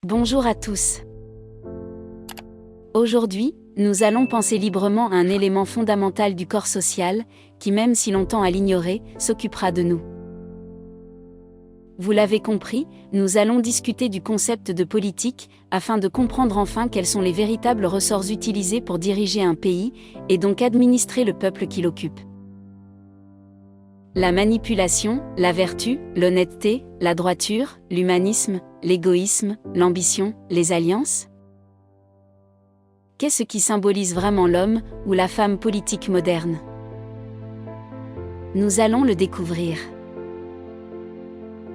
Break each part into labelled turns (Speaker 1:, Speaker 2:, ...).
Speaker 1: Bonjour à tous. Aujourd'hui, nous allons penser librement à un élément fondamental du corps social, qui même si l'on tend à l'ignorer, s'occupera de nous. Vous l'avez compris, nous allons discuter du concept de politique, afin de comprendre enfin quels sont les véritables ressorts utilisés pour diriger un pays, et donc administrer le peuple qui l'occupe. La manipulation, la vertu, l'honnêteté, la droiture, l'humanisme, l'égoïsme, l'ambition, les alliances? Qu'est-ce qui symbolise vraiment l'homme ou la femme politique moderne? Nous allons le découvrir.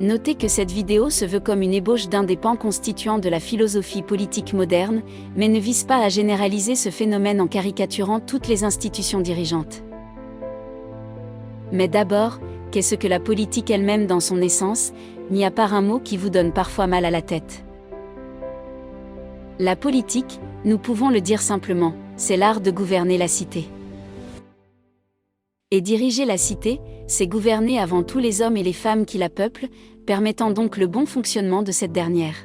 Speaker 1: Notez que cette vidéo se veut comme une ébauche d'un des pans constituants de la philosophie politique moderne, mais ne vise pas à généraliser ce phénomène en caricaturant toutes les institutions dirigeantes. Mais d'abord, qu'est-ce que la politique elle-même dans son essence, mis à part un mot qui vous donne parfois mal à la tête? La politique, nous pouvons le dire simplement, c'est l'art de gouverner la cité. Et diriger la cité, c'est gouverner avant tout les hommes et les femmes qui la peuplent, permettant donc le bon fonctionnement de cette dernière.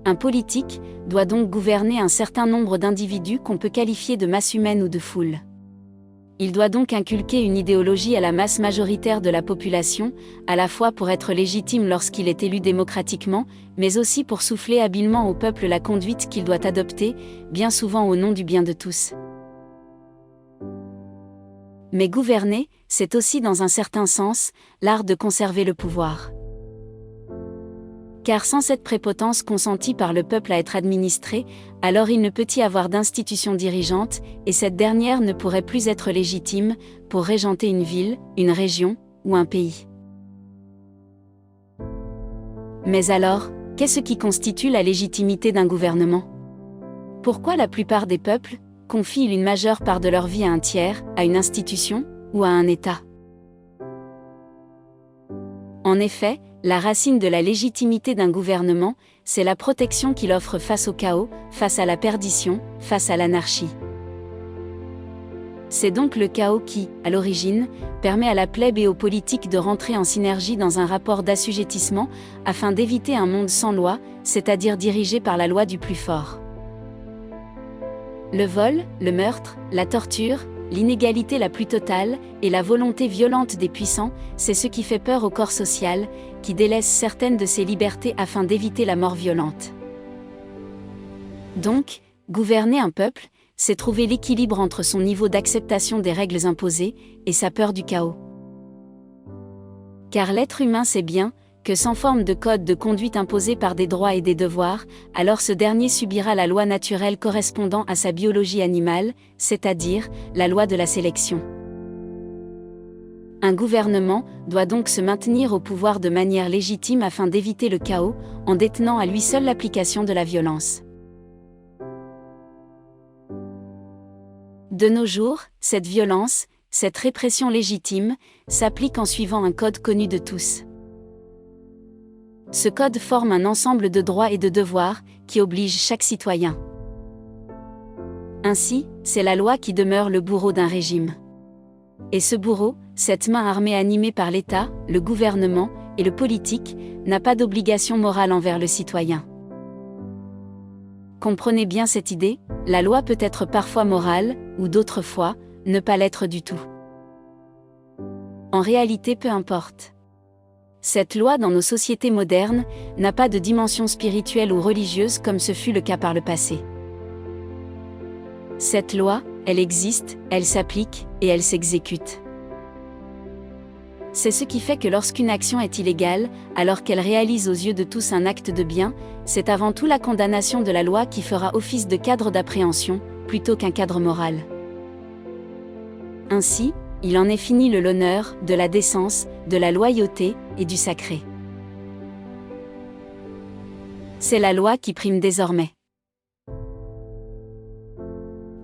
Speaker 1: Un politique doit donc gouverner un certain nombre d'individus qu'on peut qualifier de masse humaine ou de foule. Il doit donc inculquer une idéologie à la masse majoritaire de la population, à la fois pour être légitime lorsqu'il est élu démocratiquement, mais aussi pour souffler habilement au peuple la conduite qu'il doit adopter, bien souvent au nom du bien de tous. Mais gouverner, c'est aussi dans un certain sens, l'art de conserver le pouvoir. Car sans cette prépotence consentie par le peuple à être administrée, alors il ne peut y avoir d'institution dirigeante, et cette dernière ne pourrait plus être légitime pour régenter une ville, une région ou un pays. Mais alors, qu'est-ce qui constitue la légitimité d'un gouvernement? Pourquoi la plupart des peuples confient une majeure part de leur vie à un tiers, à une institution ou à un État? En effet, la racine de la légitimité d'un gouvernement, c'est la protection qu'il offre face au chaos, face à la perdition, face à l'anarchie. C'est donc le chaos qui, à l'origine, permet à la plèbe et aux politiques de rentrer en synergie dans un rapport d'assujettissement, afin d'éviter un monde sans loi, c'est-à-dire dirigé par la loi du plus fort. Le vol, le meurtre, la torture, l'inégalité la plus totale, et la volonté violente des puissants, c'est ce qui fait peur au corps social, qui délaisse certaines de ses libertés afin d'éviter la mort violente. Donc, gouverner un peuple, c'est trouver l'équilibre entre son niveau d'acceptation des règles imposées, et sa peur du chaos. Car l'être humain sait bien, que sans forme de code de conduite imposé par des droits et des devoirs, alors ce dernier subira la loi naturelle correspondant à sa biologie animale, c'est-à-dire la loi de la sélection. Un gouvernement doit donc se maintenir au pouvoir de manière légitime afin d'éviter le chaos, en détenant à lui seul l'application de la violence. De nos jours, cette violence, cette répression légitime, s'applique en suivant un code connu de tous. Ce code forme un ensemble de droits et de devoirs qui oblige chaque citoyen. Ainsi, c'est la loi qui demeure le bourreau d'un régime. Et ce bourreau, cette main armée animée par l'État, le gouvernement et le politique, n'a pas d'obligation morale envers le citoyen. Comprenez bien cette idée, la loi peut être parfois morale, ou d'autres fois, ne pas l'être du tout. En réalité, peu importe. Cette loi dans nos sociétés modernes n'a pas de dimension spirituelle ou religieuse comme ce fut le cas par le passé. Cette loi, elle existe, elle s'applique, et elle s'exécute. C'est ce qui fait que lorsqu'une action est illégale, alors qu'elle réalise aux yeux de tous un acte de bien, c'est avant tout la condamnation de la loi qui fera office de cadre d'appréhension, plutôt qu'un cadre moral. Ainsi, il en est fini de l'honneur, de la décence, de la loyauté et du sacré. C'est la loi qui prime désormais.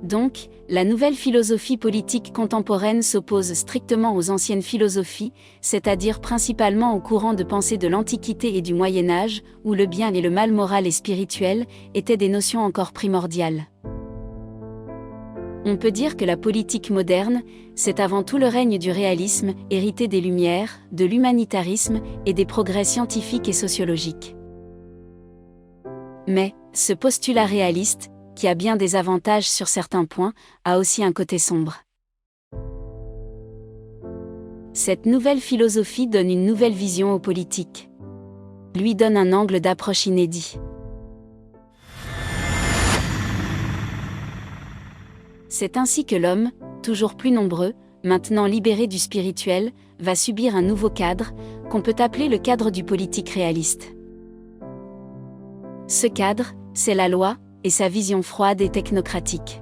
Speaker 1: Donc, la nouvelle philosophie politique contemporaine s'oppose strictement aux anciennes philosophies, c'est-à-dire principalement aux courants de pensée de l'Antiquité et du Moyen Âge, où le bien et le mal moral et spirituel étaient des notions encore primordiales. On peut dire que la politique moderne, c'est avant tout le règne du réalisme, hérité des Lumières, de l'humanitarisme et des progrès scientifiques et sociologiques. Mais, ce postulat réaliste, qui a bien des avantages sur certains points, a aussi un côté sombre. Cette nouvelle philosophie donne une nouvelle vision aux politiques. Lui donne un angle d'approche inédit. C'est ainsi que l'homme, toujours plus nombreux, maintenant libéré du spirituel, va subir un nouveau cadre, qu'on peut appeler le cadre du politique réaliste. Ce cadre, c'est la loi, et sa vision froide et technocratique.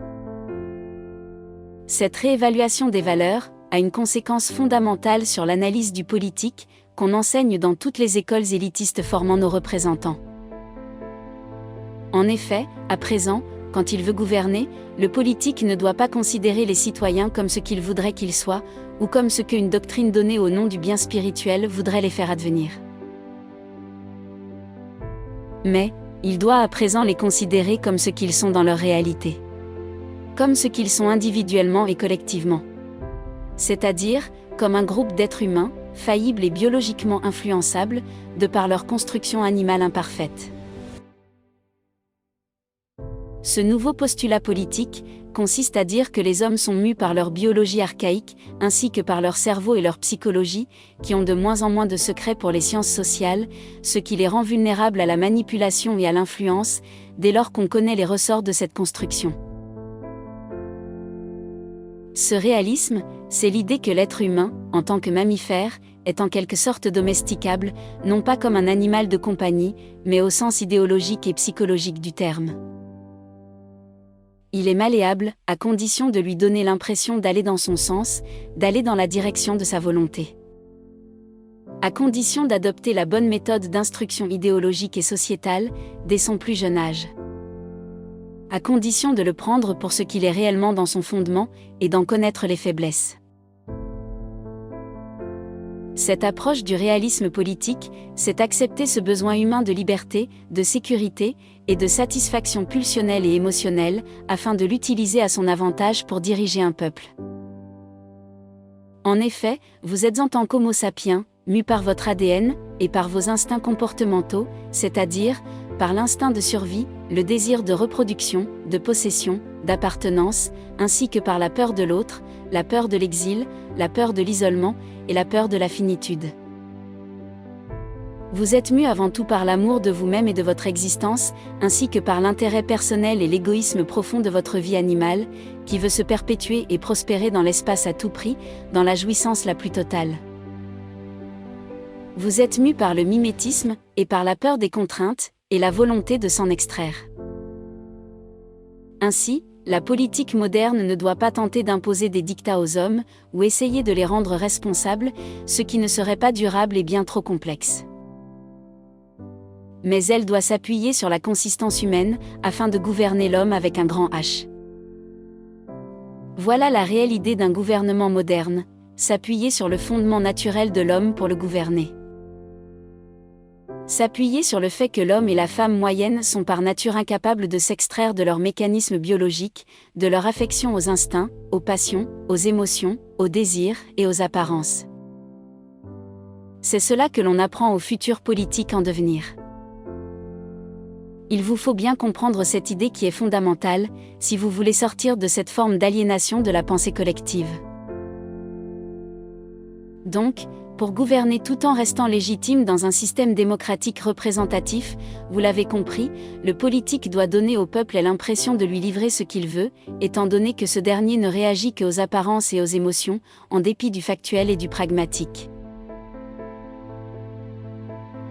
Speaker 1: Cette réévaluation des valeurs a une conséquence fondamentale sur l'analyse du politique, qu'on enseigne dans toutes les écoles élitistes formant nos représentants. En effet, à présent, quand il veut gouverner, le politique ne doit pas considérer les citoyens comme ce qu'il voudrait qu'ils soient, ou comme ce qu'une doctrine donnée au nom du bien spirituel voudrait les faire advenir. Mais, il doit à présent les considérer comme ce qu'ils sont dans leur réalité. Comme ce qu'ils sont individuellement et collectivement. C'est-à-dire, comme un groupe d'êtres humains, faillibles et biologiquement influençables, de par leur construction animale imparfaite. Ce nouveau postulat politique consiste à dire que les hommes sont mus par leur biologie archaïque, ainsi que par leur cerveau et leur psychologie, qui ont de moins en moins de secrets pour les sciences sociales, ce qui les rend vulnérables à la manipulation et à l'influence, dès lors qu'on connaît les ressorts de cette construction. Ce réalisme, c'est l'idée que l'être humain, en tant que mammifère, est en quelque sorte domesticable, non pas comme un animal de compagnie, mais au sens idéologique et psychologique du terme. Il est malléable, à condition de lui donner l'impression d'aller dans son sens, d'aller dans la direction de sa volonté. À condition d'adopter la bonne méthode d'instruction idéologique et sociétale, dès son plus jeune âge. À condition de le prendre pour ce qu'il est réellement dans son fondement, et d'en connaître les faiblesses. Cette approche du réalisme politique, c'est accepter ce besoin humain de liberté, de sécurité, et de satisfaction pulsionnelle et émotionnelle, afin de l'utiliser à son avantage pour diriger un peuple. En effet, vous êtes en tant qu'homo sapiens, mus par votre ADN, et par vos instincts comportementaux, c'est-à-dire, par l'instinct de survie, le désir de reproduction, de possession, d'appartenance, ainsi que par la peur de l'autre, la peur de l'exil, la peur de l'isolement, et la peur de la finitude. Vous êtes mus avant tout par l'amour de vous-même et de votre existence, ainsi que par l'intérêt personnel et l'égoïsme profond de votre vie animale, qui veut se perpétuer et prospérer dans l'espace à tout prix, dans la jouissance la plus totale. Vous êtes mus par le mimétisme, et par la peur des contraintes, et la volonté de s'en extraire. Ainsi, la politique moderne ne doit pas tenter d'imposer des dictats aux hommes, ou essayer de les rendre responsables, ce qui ne serait pas durable et bien trop complexe. Mais elle doit s'appuyer sur la consistance humaine, afin de gouverner l'homme avec un grand H. Voilà la réelle idée d'un gouvernement moderne, s'appuyer sur le fondement naturel de l'homme pour le gouverner. S'appuyer sur le fait que l'homme et la femme moyenne sont par nature incapables de s'extraire de leur mécanisme biologique, de leur affection aux instincts, aux passions, aux émotions, aux désirs et aux apparences. C'est cela que l'on apprend aux futurs politiques en devenir. Il vous faut bien comprendre cette idée qui est fondamentale, si vous voulez sortir de cette forme d'aliénation de la pensée collective. Donc, pour gouverner tout en restant légitime dans un système démocratique représentatif, vous l'avez compris, le politique doit donner au peuple l'impression de lui livrer ce qu'il veut, étant donné que ce dernier ne réagit qu'aux apparences et aux émotions, en dépit du factuel et du pragmatique.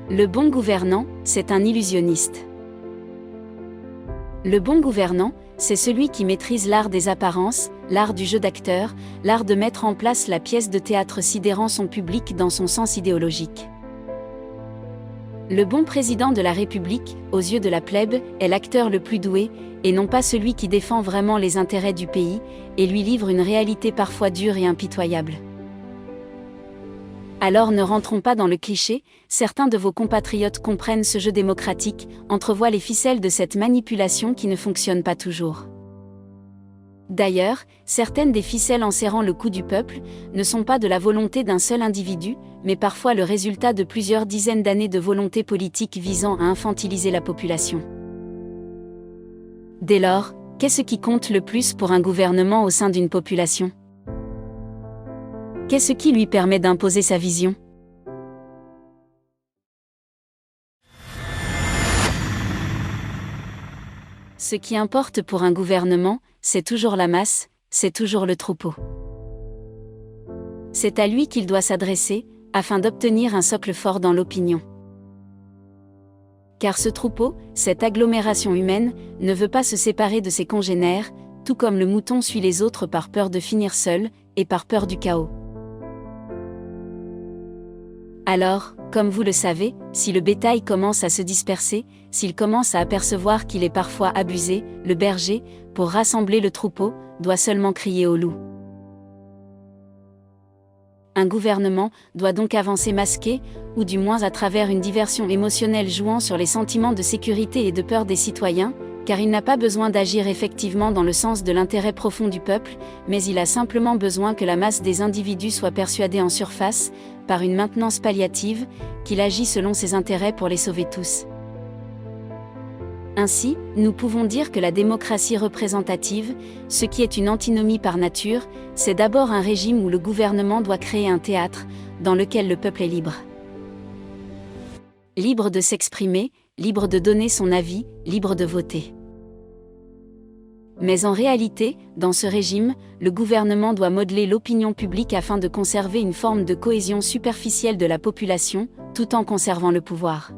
Speaker 1: Le bon gouvernant, c'est un illusionniste. Le bon gouvernant, c'est celui qui maîtrise l'art des apparences, l'art du jeu d'acteur, l'art de mettre en place la pièce de théâtre sidérant son public dans son sens idéologique. Le bon président de la République, aux yeux de la plèbe, est l'acteur le plus doué, et non pas celui qui défend vraiment les intérêts du pays, et lui livre une réalité parfois dure et impitoyable. Alors ne rentrons pas dans le cliché, certains de vos compatriotes comprennent ce jeu démocratique, entrevoient les ficelles de cette manipulation qui ne fonctionne pas toujours. D'ailleurs, certaines des ficelles enserrant le cou du peuple ne sont pas de la volonté d'un seul individu, mais parfois le résultat de plusieurs dizaines d'années de volonté politique visant à infantiliser la population. Dès lors, qu'est-ce qui compte le plus pour un gouvernement au sein d'une population? Qu'est-ce qui lui permet d'imposer sa vision? Ce qui importe pour un gouvernement, c'est toujours la masse, c'est toujours le troupeau. C'est à lui qu'il doit s'adresser, afin d'obtenir un socle fort dans l'opinion. Car ce troupeau, cette agglomération humaine, ne veut pas se séparer de ses congénères, tout comme le mouton suit les autres par peur de finir seul, et par peur du chaos. Alors, comme vous le savez, si le bétail commence à se disperser, s'il commence à apercevoir qu'il est parfois abusé, le berger, pour rassembler le troupeau, doit seulement crier au loup. Un gouvernement doit donc avancer masqué, ou du moins à travers une diversion émotionnelle jouant sur les sentiments de sécurité et de peur des citoyens, car il n'a pas besoin d'agir effectivement dans le sens de l'intérêt profond du peuple, mais il a simplement besoin que la masse des individus soit persuadée en surface, par une maintenance palliative, qu'il agit selon ses intérêts pour les sauver tous. Ainsi, nous pouvons dire que la démocratie représentative, ce qui est une antinomie par nature, c'est d'abord un régime où le gouvernement doit créer un théâtre, dans lequel le peuple est libre. Libre de s'exprimer, libre de donner son avis, libre de voter. Mais en réalité, dans ce régime, le gouvernement doit modeler l'opinion publique afin de conserver une forme de cohésion superficielle de la population, tout en conservant le pouvoir.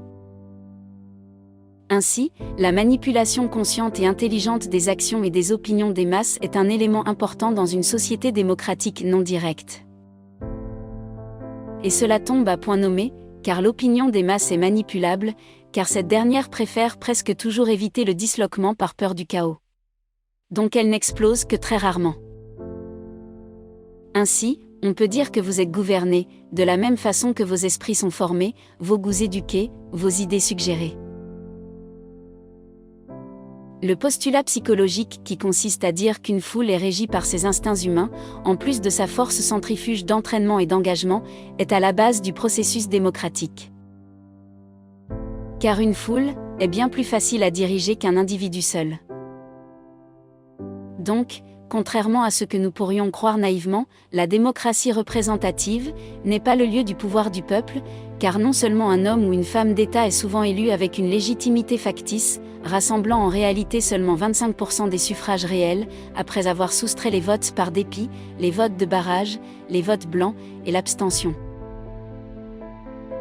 Speaker 1: Ainsi, la manipulation consciente et intelligente des actions et des opinions des masses est un élément important dans une société démocratique non directe. Et cela tombe à point nommé, car l'opinion des masses est manipulable, car cette dernière préfère presque toujours éviter le disloquement par peur du chaos. Donc elle n'explose que très rarement. Ainsi, on peut dire que vous êtes gouverné, de la même façon que vos esprits sont formés, vos goûts éduqués, vos idées suggérées. Le postulat psychologique qui consiste à dire qu'une foule est régie par ses instincts humains, en plus de sa force centrifuge d'entraînement et d'engagement, est à la base du processus démocratique. Car une foule est bien plus facile à diriger qu'un individu seul. Donc, contrairement à ce que nous pourrions croire naïvement, la démocratie représentative n'est pas le lieu du pouvoir du peuple, car non seulement un homme ou une femme d'État est souvent élu avec une légitimité factice, rassemblant en réalité seulement 25% des suffrages réels, après avoir soustrait les votes par dépit, les votes de barrage, les votes blancs et l'abstention.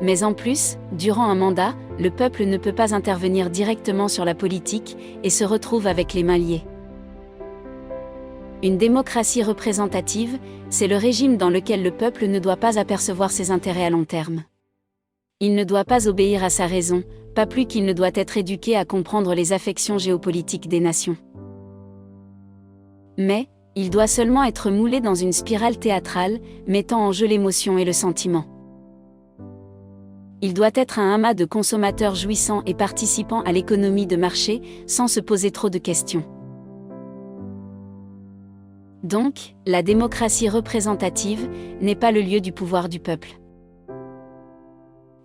Speaker 1: Mais en plus, durant un mandat, le peuple ne peut pas intervenir directement sur la politique et se retrouve avec les mains liées. Une démocratie représentative, c'est le régime dans lequel le peuple ne doit pas apercevoir ses intérêts à long terme. Il ne doit pas obéir à sa raison, pas plus qu'il ne doit être éduqué à comprendre les affections géopolitiques des nations. Mais, il doit seulement être moulé dans une spirale théâtrale, mettant en jeu l'émotion et le sentiment. Il doit être un amas de consommateurs jouissant et participant à l'économie de marché, sans se poser trop de questions. Donc, la démocratie représentative n'est pas le lieu du pouvoir du peuple.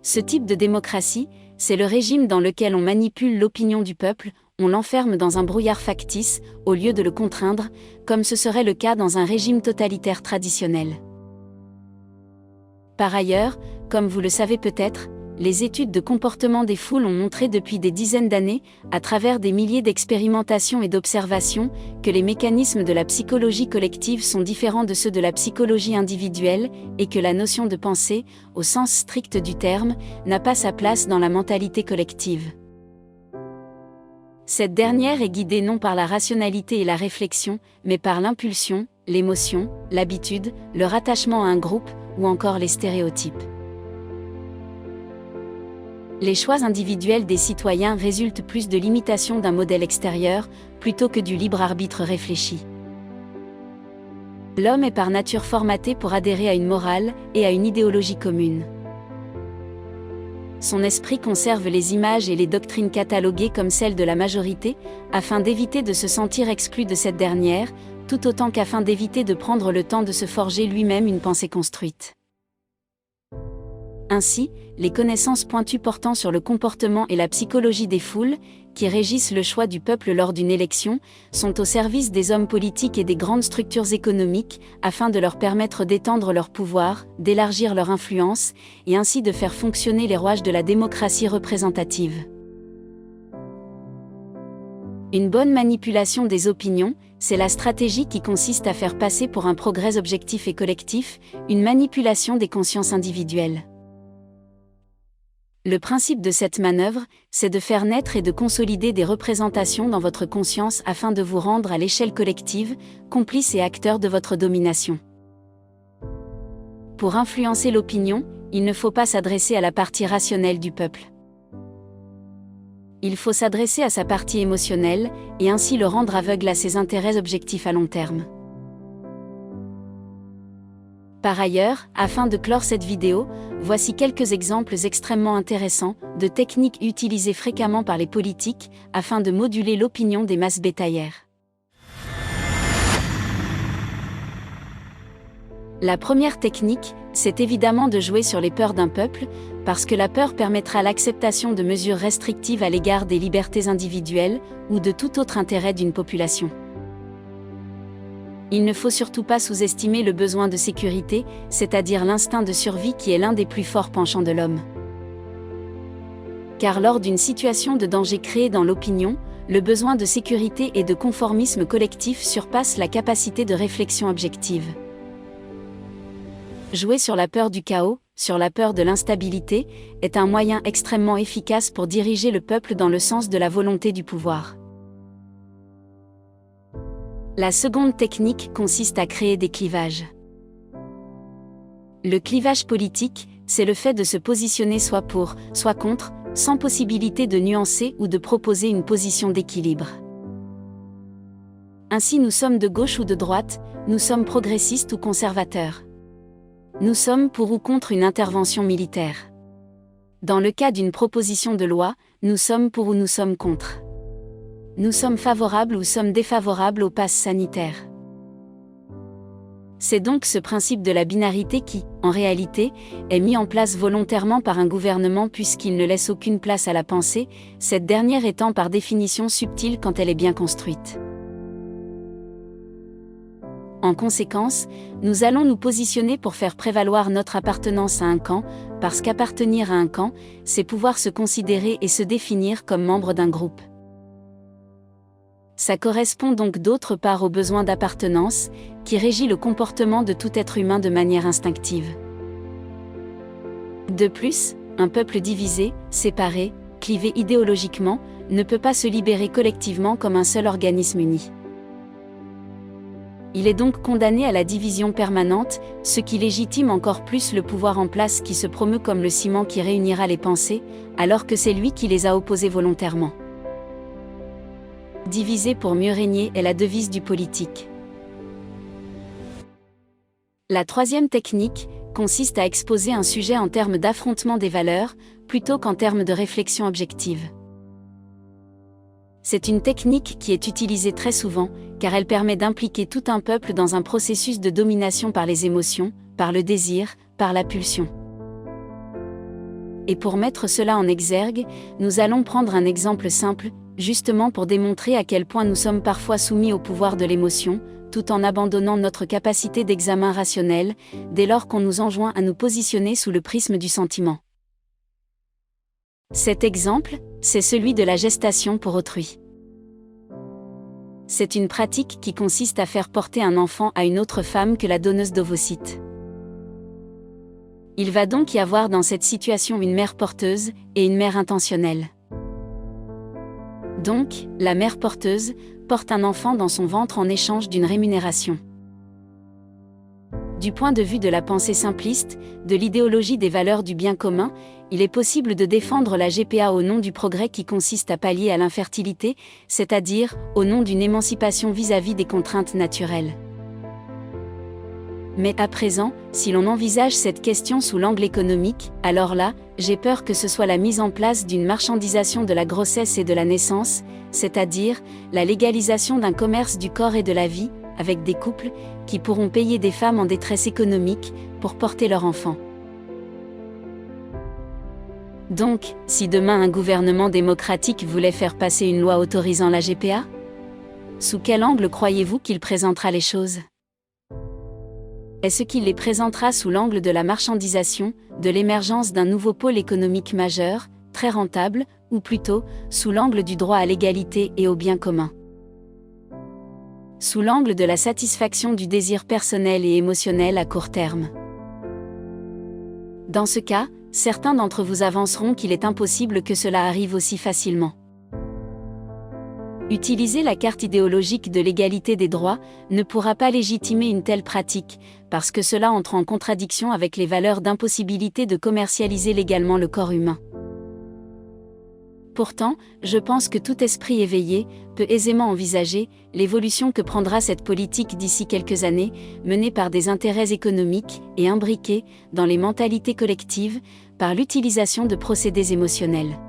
Speaker 1: Ce type de démocratie, c'est le régime dans lequel on manipule l'opinion du peuple, on l'enferme dans un brouillard factice, au lieu de le contraindre, comme ce serait le cas dans un régime totalitaire traditionnel. Par ailleurs, comme vous le savez peut-être, les études de comportement des foules ont montré depuis des dizaines d'années, à travers des milliers d'expérimentations et d'observations, que les mécanismes de la psychologie collective sont différents de ceux de la psychologie individuelle, et que la notion de pensée, au sens strict du terme, n'a pas sa place dans la mentalité collective. Cette dernière est guidée non par la rationalité et la réflexion, mais par l'impulsion, l'émotion, l'habitude, le rattachement à un groupe, ou encore les stéréotypes. Les choix individuels des citoyens résultent plus de l'imitation d'un modèle extérieur, plutôt que du libre arbitre réfléchi. L'homme est par nature formaté pour adhérer à une morale et à une idéologie commune. Son esprit conserve les images et les doctrines cataloguées comme celles de la majorité, afin d'éviter de se sentir exclu de cette dernière, tout autant qu'afin d'éviter de prendre le temps de se forger lui-même une pensée construite. Ainsi, les connaissances pointues portant sur le comportement et la psychologie des foules, qui régissent le choix du peuple lors d'une élection, sont au service des hommes politiques et des grandes structures économiques, afin de leur permettre d'étendre leur pouvoir, d'élargir leur influence, et ainsi de faire fonctionner les rouages de la démocratie représentative. Une bonne manipulation des opinions, c'est la stratégie qui consiste à faire passer pour un progrès objectif et collectif, une manipulation des consciences individuelles. Le principe de cette manœuvre, c'est de faire naître et de consolider des représentations dans votre conscience afin de vous rendre à l'échelle collective, complice et acteur de votre domination. Pour influencer l'opinion, il ne faut pas s'adresser à la partie rationnelle du peuple. Il faut s'adresser à sa partie émotionnelle, et ainsi le rendre aveugle à ses intérêts objectifs à long terme. Par ailleurs, afin de clore cette vidéo, voici quelques exemples extrêmement intéressants de techniques utilisées fréquemment par les politiques afin de moduler l'opinion des masses bétaillères. La première technique, c'est évidemment de jouer sur les peurs d'un peuple, parce que la peur permettra l'acceptation de mesures restrictives à l'égard des libertés individuelles ou de tout autre intérêt d'une population. Il ne faut surtout pas sous-estimer le besoin de sécurité, c'est-à-dire l'instinct de survie qui est l'un des plus forts penchants de l'homme. Car lors d'une situation de danger créée dans l'opinion, le besoin de sécurité et de conformisme collectif surpasse la capacité de réflexion objective. Jouer sur la peur du chaos, sur la peur de l'instabilité, est un moyen extrêmement efficace pour diriger le peuple dans le sens de la volonté du pouvoir. La seconde technique consiste à créer des clivages. Le clivage politique, c'est le fait de se positionner soit pour, soit contre, sans possibilité de nuancer ou de proposer une position d'équilibre. Ainsi nous sommes de gauche ou de droite, nous sommes progressistes ou conservateurs. Nous sommes pour ou contre une intervention militaire. Dans le cas d'une proposition de loi, nous sommes pour ou nous sommes contre. Nous sommes favorables ou sommes défavorables au pass sanitaire. C'est donc ce principe de la binarité qui, en réalité, est mis en place volontairement par un gouvernement puisqu'il ne laisse aucune place à la pensée, cette dernière étant par définition subtile quand elle est bien construite. En conséquence, nous allons nous positionner pour faire prévaloir notre appartenance à un camp, parce qu'appartenir à un camp, c'est pouvoir se considérer et se définir comme membre d'un groupe. Ça correspond donc d'autre part au besoin d'appartenance, qui régit le comportement de tout être humain de manière instinctive. De plus, un peuple divisé, séparé, clivé idéologiquement, ne peut pas se libérer collectivement comme un seul organisme uni. Il est donc condamné à la division permanente, ce qui légitime encore plus le pouvoir en place qui se promeut comme le ciment qui réunira les pensées, alors que c'est lui qui les a opposées volontairement. Diviser pour mieux régner est la devise du politique. La troisième technique consiste à exposer un sujet en termes d'affrontement des valeurs, plutôt qu'en termes de réflexion objective. C'est une technique qui est utilisée très souvent, car elle permet d'impliquer tout un peuple dans un processus de domination par les émotions, par le désir, par la pulsion. Et pour mettre cela en exergue, nous allons prendre un exemple simple, justement pour démontrer à quel point nous sommes parfois soumis au pouvoir de l'émotion, tout en abandonnant notre capacité d'examen rationnel, dès lors qu'on nous enjoint à nous positionner sous le prisme du sentiment. Cet exemple, c'est celui de la gestation pour autrui. C'est une pratique qui consiste à faire porter un enfant à une autre femme que la donneuse d'ovocytes. Il va donc y avoir dans cette situation une mère porteuse et une mère intentionnelle. Donc, la mère porteuse porte un enfant dans son ventre en échange d'une rémunération. Du point de vue de la pensée simpliste, de l'idéologie des valeurs du bien commun, il est possible de défendre la GPA au nom du progrès qui consiste à pallier à l'infertilité, c'est-à-dire au nom d'une émancipation vis-à-vis des contraintes naturelles. Mais à présent, si l'on envisage cette question sous l'angle économique, alors là, j'ai peur que ce soit la mise en place d'une marchandisation de la grossesse et de la naissance, c'est-à-dire la légalisation d'un commerce du corps et de la vie, avec des couples qui pourront payer des femmes en détresse économique pour porter leur enfant. Donc, si demain un gouvernement démocratique voulait faire passer une loi autorisant la GPA, sous quel angle croyez-vous qu'il présentera les choses ? Est-ce qu'il les présentera sous l'angle de la marchandisation, de l'émergence d'un nouveau pôle économique majeur, très rentable, ou plutôt, sous l'angle du droit à l'égalité et au bien commun ? Sous l'angle de la satisfaction du désir personnel et émotionnel à court terme. Dans ce cas, certains d'entre vous avanceront qu'il est impossible que cela arrive aussi facilement. Utiliser la carte idéologique de l'égalité des droits ne pourra pas légitimer une telle pratique, parce que cela entre en contradiction avec les valeurs d'impossibilité de commercialiser légalement le corps humain. Pourtant, je pense que tout esprit éveillé peut aisément envisager l'évolution que prendra cette politique d'ici quelques années, menée par des intérêts économiques et imbriquée dans les mentalités collectives par l'utilisation de procédés émotionnels.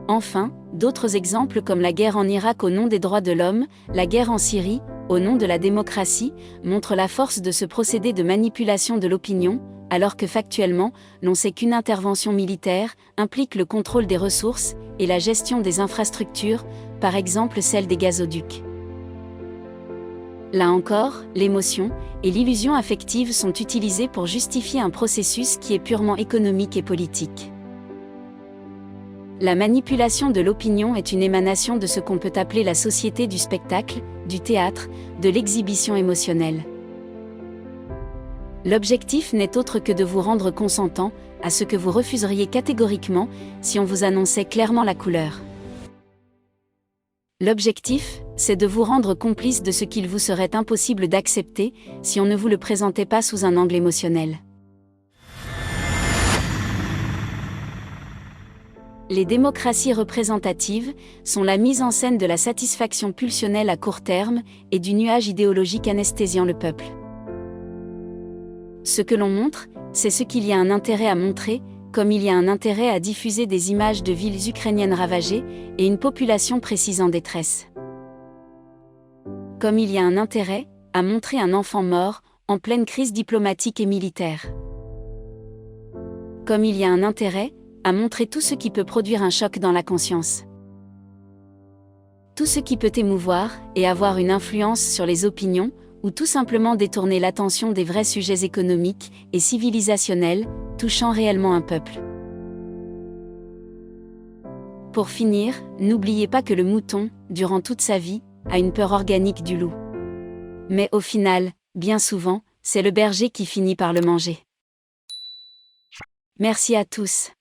Speaker 1: Enfin, d'autres exemples comme la guerre en Irak au nom des droits de l'homme, la guerre en Syrie, au nom de la démocratie, montrent la force de ce procédé de manipulation de l'opinion, alors que factuellement, l'on sait qu'une intervention militaire implique le contrôle des ressources et la gestion des infrastructures, par exemple celle des gazoducs. Là encore, l'émotion et l'illusion affective sont utilisées pour justifier un processus qui est purement économique et politique. La manipulation de l'opinion est une émanation de ce qu'on peut appeler la société du spectacle, du théâtre, de l'exhibition émotionnelle. L'objectif n'est autre que de vous rendre consentant à ce que vous refuseriez catégoriquement si on vous annonçait clairement la couleur. L'objectif, c'est de vous rendre complice de ce qu'il vous serait impossible d'accepter si on ne vous le présentait pas sous un angle émotionnel. Les démocraties représentatives sont la mise en scène de la satisfaction pulsionnelle à court terme et du nuage idéologique anesthésiant le peuple. Ce que l'on montre, c'est ce qu'il y a un intérêt à montrer, comme il y a un intérêt à diffuser des images de villes ukrainiennes ravagées et une population précise en détresse. Comme il y a un intérêt à montrer un enfant mort en pleine crise diplomatique et militaire. Comme il y a un intérêt à montrer tout ce qui peut produire un choc dans la conscience. Tout ce qui peut émouvoir et avoir une influence sur les opinions, ou tout simplement détourner l'attention des vrais sujets économiques et civilisationnels, touchant réellement un peuple. Pour finir, n'oubliez pas que le mouton, durant toute sa vie, a une peur organique du loup. Mais au final, bien souvent, c'est le berger qui finit par le manger. Merci à tous.